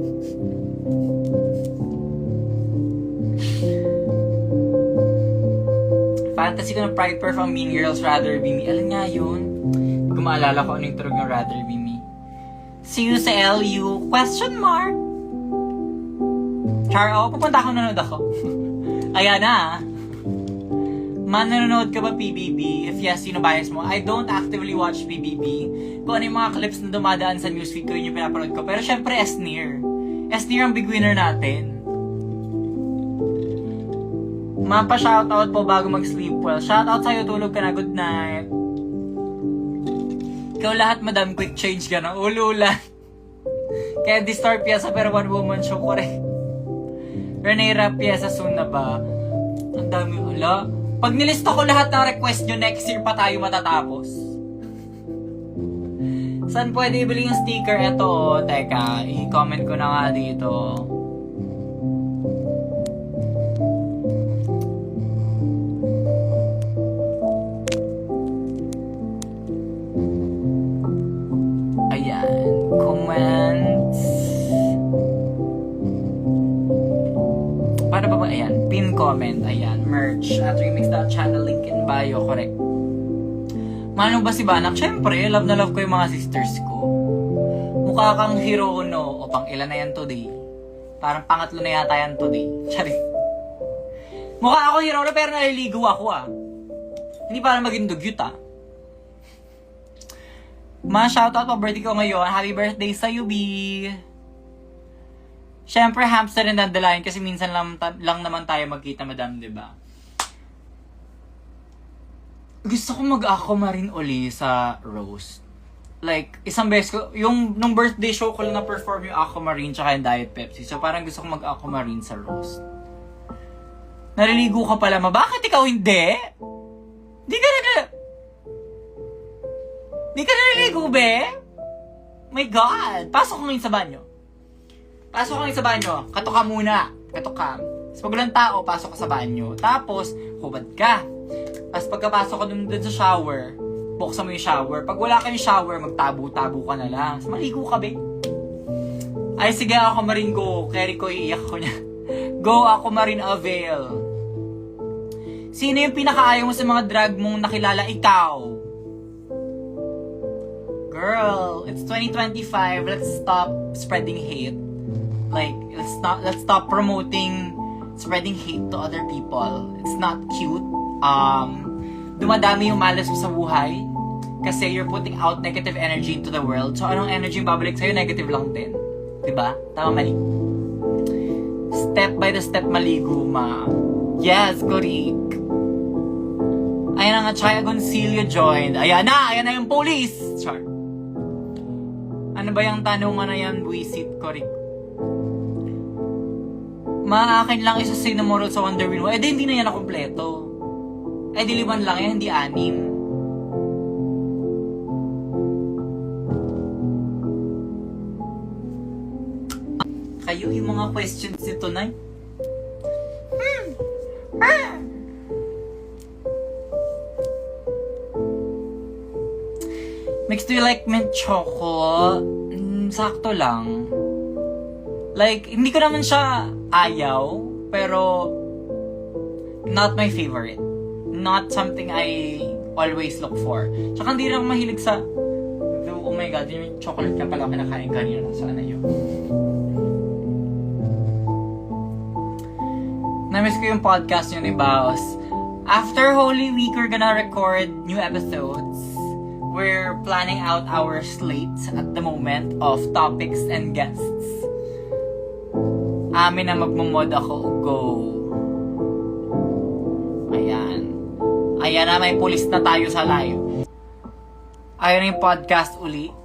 Fantasy ko na Pride Perf ang Mean Girls Rather Be Me. Alam nga yun? Hindi ko maalala ko ano yung turog ng Rather Be Me. See you sa LU? Question mark? Char, pupunta ako, nanonood ako. Ayan na. Nanonood ka ba PBB? If yes, sino bias mo? I don't actively watch PBB. Kung ano yung mga clips na dumadaan sa newsfeed ko, yun yung pinapanood ko. Pero syempre, S-Near. S-Near ang big winner natin. Mapa-shoutout po bago mag-sleep well. Shoutout sa'yo, tulog ka na. Good night. Ikaw lahat, madam, quick change ka na. Ululan. Kaya di-star piyesa pero one-woman show ko rin. Renee Rapp piyesa soon na ba? Ang dami, hala. Pag nilista ko lahat ng request nyo, next year pa tayo matatapos. Saan pwede ibili yung sticker? Ito, teka, i-comment ko na nga dito. Ayan, pin comment, ayan, merch, at remix.channel, link in bio, correct. Mano ba si Banak? Siyempre, love na love ko yung mga sisters ko. Mukha kang Hirono, o pang ilan na yan today. Parang pangatlo na yata yan today. Charing. Mukha ako Hirono pero naliligo ako Hindi para maging dugyot shoutout pa birthday ko ngayon. Happy birthday sa'yo, B. Siyempre, hamster and dandelion kasi minsan lang naman tayo magkita, madam, diba? Gusto ko mag-akoma rin uli sa roast. Like, isang beses ko, nung birthday show ko lang na-perform yung Aquamarine tsaka yung Diet Pepsi. So, parang gusto ko mag-Aquamarine sa roast. Naliligo ka pala, bakit ikaw hindi? Di ka naliligo, be? My God! Pasok ko ngayon sa banyo. Katok ka muna. Katok ka. Tapos pag walang tao, pasok ka sa banyo. Tapos, hubad ka. Tapos pagkapasok ka dun sa shower, buksan mo yung shower. Pag wala kayong shower, magtabo-tabo ka na lang. Tapos maligo ka, be. Ay, sige, Aquamarine go. Carry ko, iiyak ko niya. Go, Aquamarine avail. Sino yung pinakaayaw mo sa mga drag mong nakilala? Ikaw. Girl, it's 2025. Let's stop spreading hate. Like, let's stop promoting spreading hate to other people. It's not cute. Dumadami yung malas mo sa buhay kasi you're putting out negative energy into the world. So, anong energy yung babalik sa'yo? Negative lang din. Diba? Tama, mali. Step by the step maligo, ma. Yes, Gorik. Ayan na nga, Chaya Goncillo joined. Ayan na yung police! Char. Ano ba yung tanong na yan, buisit, Gorik? Maakin lang isa cinnamon sa Wonder Wheel. Di hindi na yan na kompleto. Di 5 lang yan, hindi 6. Kayo yung mga questions nito, Nay. Mix, do you like mint choco? Sakto lang. Like, hindi ko naman siya ayaw, pero not my favorite. Not something I always look for. Tsaka hindi rin ako mahilig sa, oh my god, yung chocolate ka pala kinakain kanina. Sana yun. Namiss ko yung podcast nyo ni Baos. After Holy Week, we're gonna record new episodes. We're planning out our slate at the moment of topics and guests. Amin na magmumod ako. Go. Ayan. Ayan na, may pulis na tayo sa live. Ayan yung podcast uli.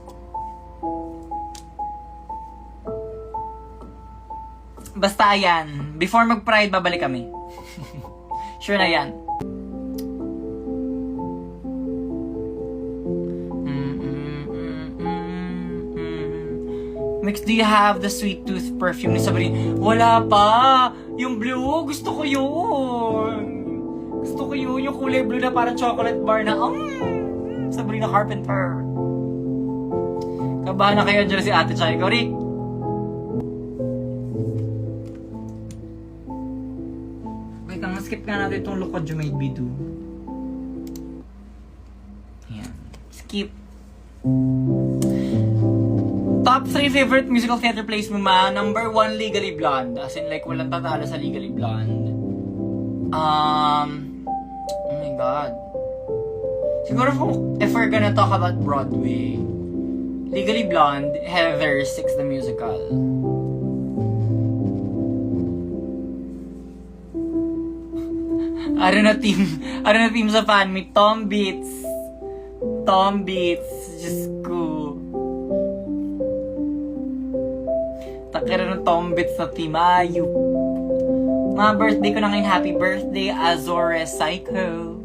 Basta ayan. Before mag-Pride, babalik kami. Sure na yan. Mix, do you have the Sweet Tooth perfume ni Sabrina? Wala pa! Yung blue, gusto ko yun! Gusto ko yun, yung kulay blue na parang chocolate bar na, Sabrina Carpenter. Kabahan na kayo dyan si Ate Chay ko, Rick. Wait, skip nga natin itong Look What You Made Me Do. Ayan. Skip. Top 3 favorite musical theater plays mo, ma? Number 1, Legally Blonde. As in, like, walang tatalo sa Legally Blonde. Oh my God. Siguro if we're gonna talk about Broadway, Legally Blonde, Heather 6 the musical. Ano na team sa fan meet? Tom Beats. Diyos ko. Takira ng Tom Beats na team. Ayup. Mga birthday ko na ngayon. Happy birthday, Azores Psycho.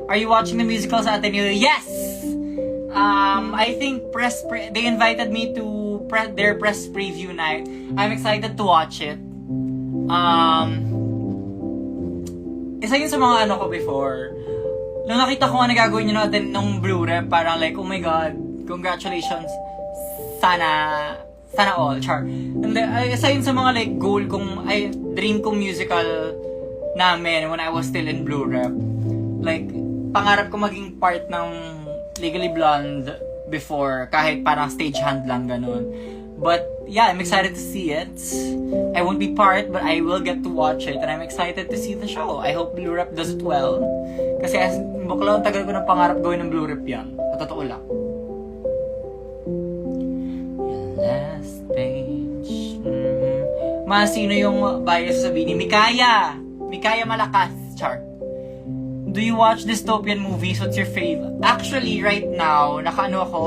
Are you watching the musical sa Ateneo? Yes! I think they invited me to their press preview night. I'm excited to watch it. Isa yun sa mga ko before. Nung nakita ko nga nagagawin nyo natin nung Blu-ray, parang like, oh my God, congratulations. Sana all, char. And then, isa yun sa mga like goal kong, dream kong musical namin when I was still in Blu-ray. Like, pangarap ko maging part ng Legally Blonde before, kahit parang stagehand lang ganun. But yeah, I'm excited to see it. I won't be part, but I will get to watch it, and I'm excited to see the show. I hope Blue Rep does it well. Kasi bakla ang tagal ko ng pangarap gawin ng Blue Rep yan. Sa totoo lang. Last page. Sino yung bias sabihin ni Mikaya? Mikaya Malakas, char. Do you watch dystopian movies? What's your fave? Actually, right now, nakaano ako.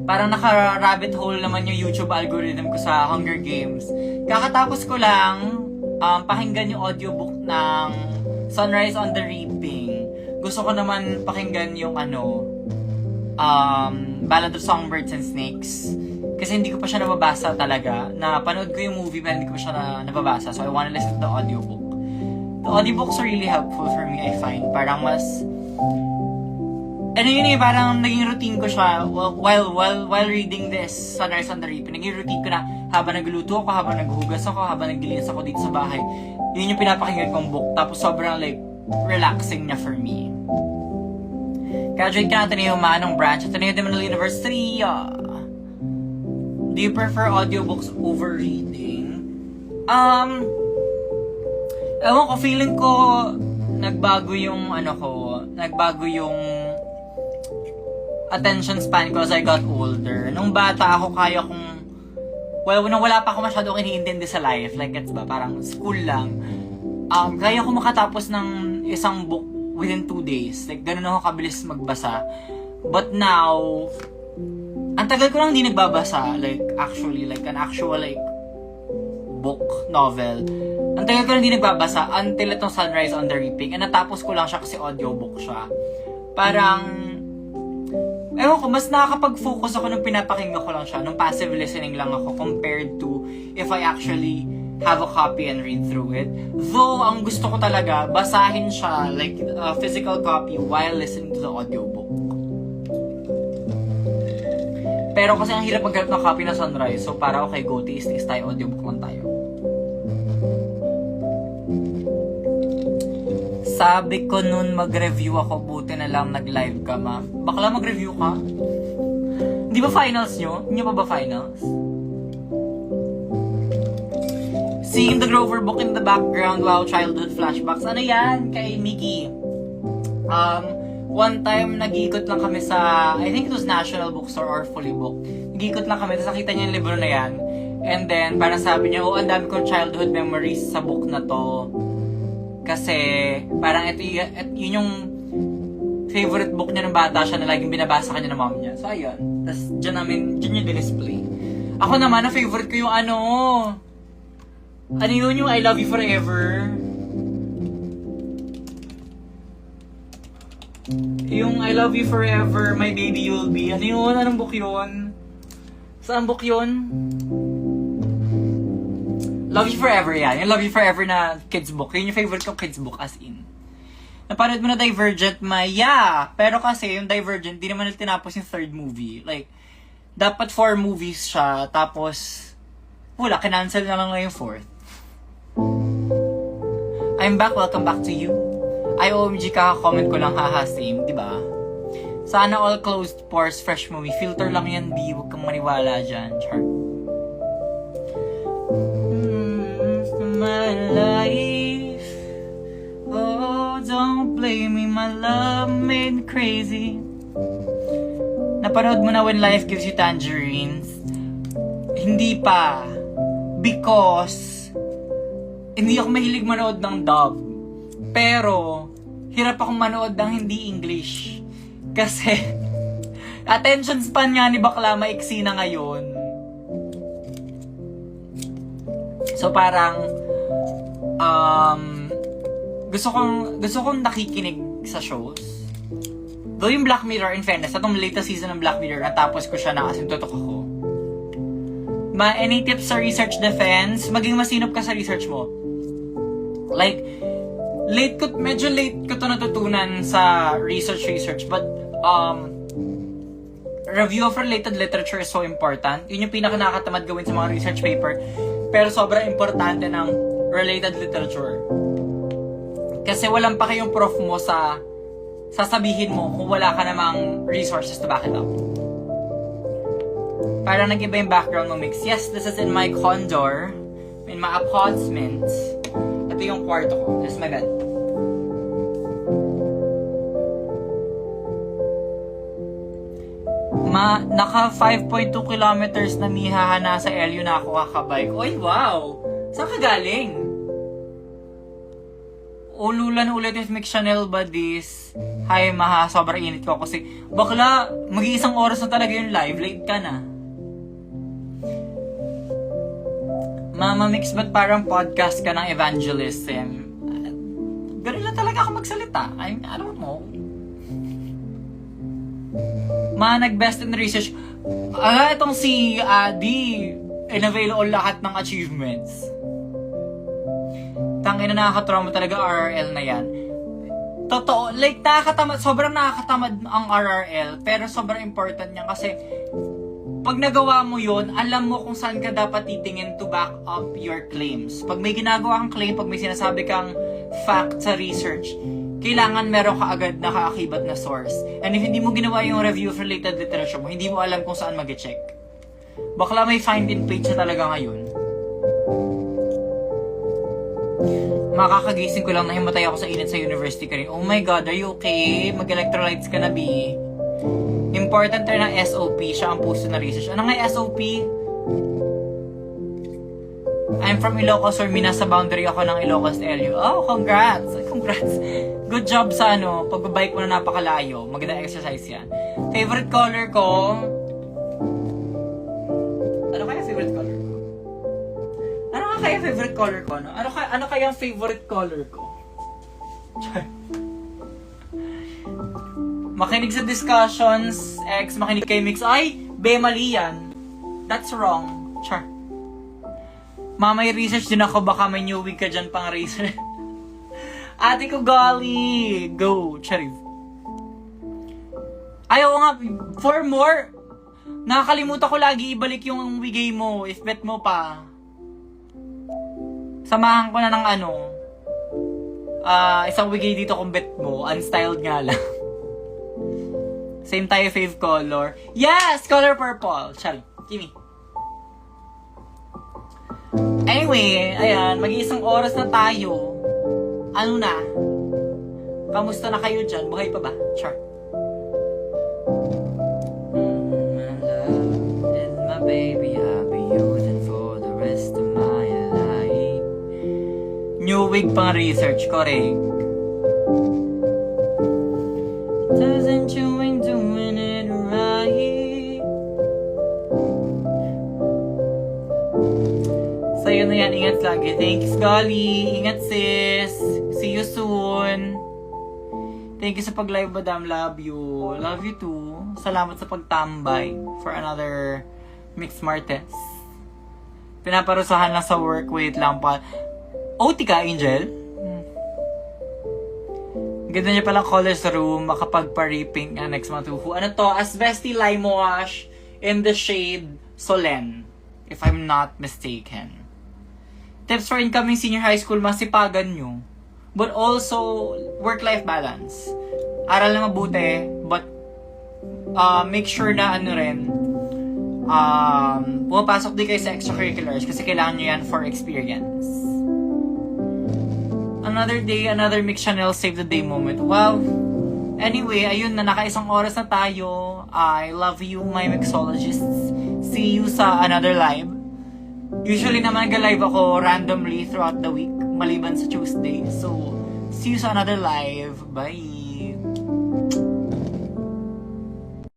Parang naka-rabbit hole naman yung YouTube algorithm ko sa Hunger Games. Kakatapos ko lang pakinggan yung audiobook ng Sunrise on the Reaping. Gusto ko naman pakinggan yung Ballad of Songbirds and Snakes. Kasi hindi ko pa siya nababasa talaga. Napanood ko yung movie pero hindi ko pa siya nababasa. So I wanna listen to the audiobook. The audiobooks are really helpful for me, I find. Parang mas parang naging routine ko siya while reading this Sunrise on the Reaping. Naging routine ko na habang nagluluto ako, habang naghuhugas ako, habang naglilinis ako dito sa bahay. Yun yung pinapakinggan kong book. Tapos sobrang like relaxing niya for me. Graduate ka na Ateneo, anong branch? Ateneo de Manila University. Do you prefer audiobooks over reading? Ewan ko, feeling ko nagbago yung attention span ko as I got older. Nung bata ako, kaya kong nung wala pa ako masyadong iniintindi sa life, like gets ba, parang school lang, kaya ko makatapos ng isang book within 2 days. Like, ganun ako kabilis magbasa. But now, ang tagal ko lang hindi nagbabasa. Like, actually, like, an actual, like, book, novel. Ang tagal ko lang hindi nagbabasa until itong Sunrise on the Reaping. And natapos ko lang siya kasi audiobook siya. Parang, ewan ko, mas nakakapag-focus ako nung pinapakinggan ko lang siya, nung passive listening lang ako compared to if I actually have a copy and read through it. Though, ang gusto ko talaga, basahin siya, like a physical copy while listening to the audiobook. Pero kasi ang hirap maghanap ng copy na Sunrise. So para okay, go, tiis-tiis tayo, audiobook lang tayo. Sabi ko nun mag-review ako, buti na lang nag-live ka, ma. Bakla mag-review ka? Di ba finals nyo? Hindi pa ba finals? Seeing the Grover book in the background, wow, childhood flashbacks. Ano yan? Kay Miggy. One time, nag-iikot lang kami sa, I think it was National Bookstore or Fully Book. Nag-iikot lang kami, tapos nakita niya yung libro na yan. And then, parang sabi niya, ang dami kong childhood memories sa book na to. Kasi, parang yun yung favorite book niya ng bata siya na laging binabasa kanya ng mom niya. So, ayun. Tapos, dyan yung display. Ako naman, ang favorite ko yung ano yun yung I Love You Forever. Yung I Love You Forever, My Baby You'll Be. Ano yun? Anong book yun? Saan book yun? Love You Forever, yan. Yung Love You Forever na kids book. Yun yung favorite kong kids book, as in. Napanood mo na Divergent, yeah. Pero kasi, yung Divergent, di naman nila tinapos yung third movie. Like, dapat 4 movies siya, tapos, wala, kinancel na lang yung 4th. I'm back, welcome back to you. Ay, OMG, kaka-comment ko lang, haha, same, di ba? Sana all closed pores, fresh movie. Filter lang yan, B. Huwag kang maniwala dyan, char. My life, oh, don't blame me, my love made me crazy. Napanood mo na When Life Gives You Tangerines? Hindi pa. Because, hindi ako mahilig manood ng dub. Pero, hirap akong manood ng hindi English. Kasi, attention span nga ni bakla, maiksi na ngayon. So, parang, gusto kong nakikinig sa shows. Though yung Black Mirror, in fairness, atong latest season ng Black Mirror, natapos ko siya na kasi tutok ako. Any tips sa research defense? Maging masinop ka sa research mo. Like, medyo late ko to natutunan sa research, but, review of related literature is so important. Yun yung pinaka-nakatamad gawin sa mga research paper. Pero sobrang importante ng related literature. Kasi walang pa kayong prof mo sa sasabihin mo kung wala ka namang resources to back it up. Parang nag-iba yung background mo mix. Yes, this is in my condo, in my apartment. Ito yung kwarto ko. This is my bed. Naka 5.2 kilometers na mihaha na sa LU na ako kakabike. Oy, wow! Saan ka galing? Ululan ulit yung Mix Chanel buddies. Hi, maha. Sobrang init ko kasi bakla, mag-iisang oras na talaga yung live. Late ka na. Mama Mix, ba't parang podcast ka ng evangelism? Ganun lang talaga ako magsalita. I don't know. Nag-best in research. Itong si Adi, in-avail all lahat ng achievements. Tangina, nakakatrauma talaga RRL na yan. Totoo, like sobrang nakakatamad ang RRL, pero sobrang important niya kasi pag nagawa mo yon, alam mo kung saan ka dapat titingin to back up your claims. Pag may ginagawa kang claim, pag may sinasabi kang fact sa research, kailangan meron ka agad na kaakibat na source. And if hindi mo ginawa yung review of related literature mo, hindi mo alam kung saan mag-check. Bakla may find-in page na talaga ngayon. Makakagising ko lang na himatay ako sa init sa university ka rin. Oh my God, are you okay? Mag-electrolytes ka na, B. Important rin ng SOP. Siya ang puso na research. Ano nga SOP? I'm from Ilocos, or nasa boundary ako ng Ilocos LU. Oh, congrats! Congrats! Good job sa pagbabike mo na napakalayo. Maganda exercise yan. Favorite color ko? Ano kaya favorite color ko? Ano kaya favorite color ko? No? Ano kaya ang favorite color ko? Makinig sa discussions, makinig kay Mix. Ay, mali yan. That's wrong. Char. May research din ako, baka may new week ka dyan pang research. Ate ko, golly! Go, Cherry. Ayaw nga, for more, Nakakalimutan ko lagi ibalik yung bigay mo, if bet mo pa. Samahan ko na ng isang wigay dito kung bet mo. Unstyled nga lang. Same tayo fave color. Yes! Color purple. Sorry. Gimme. Anyway, ayan. Mag-iisang oras na tayo. Ano na? Kamusta na kayo dyan? Buhay pa ba? Char. My love and my baby, I'll be using for the rest of my life. New wig pang research, correct. Doesn't you ain't doing it right. Sa'yo na yan, ingat lagi. Thanks, Golly. Ingat, sis. See you soon. Thank you sa pag-live, madam. Love you. Love you too. Salamat sa pagtambay for another Mixed Martes. Pinaparusahan lang sa work. Wait lang pa. OT ka, Angel? Ganda niya palang colors room. Makapagpa-ripping next month. Ano to? Asbesty Lime Wash in the shade Solen. If I'm not mistaken. Tips for incoming senior high school, masipagan nyo. But also, work-life balance. Aral na mabuti, but make sure na pumapasok din kayo sa extracurriculars kasi kailangan nyo yan for experience. Another day, another Mix Chanel save the day moment. Wow. Anyway, ayun na, naka-isang oras na tayo. I love you, my mixologists. See you sa another live. Usually naman nag-live ako randomly throughout the week, maliban sa Tuesday. So, see you sa another live. Bye!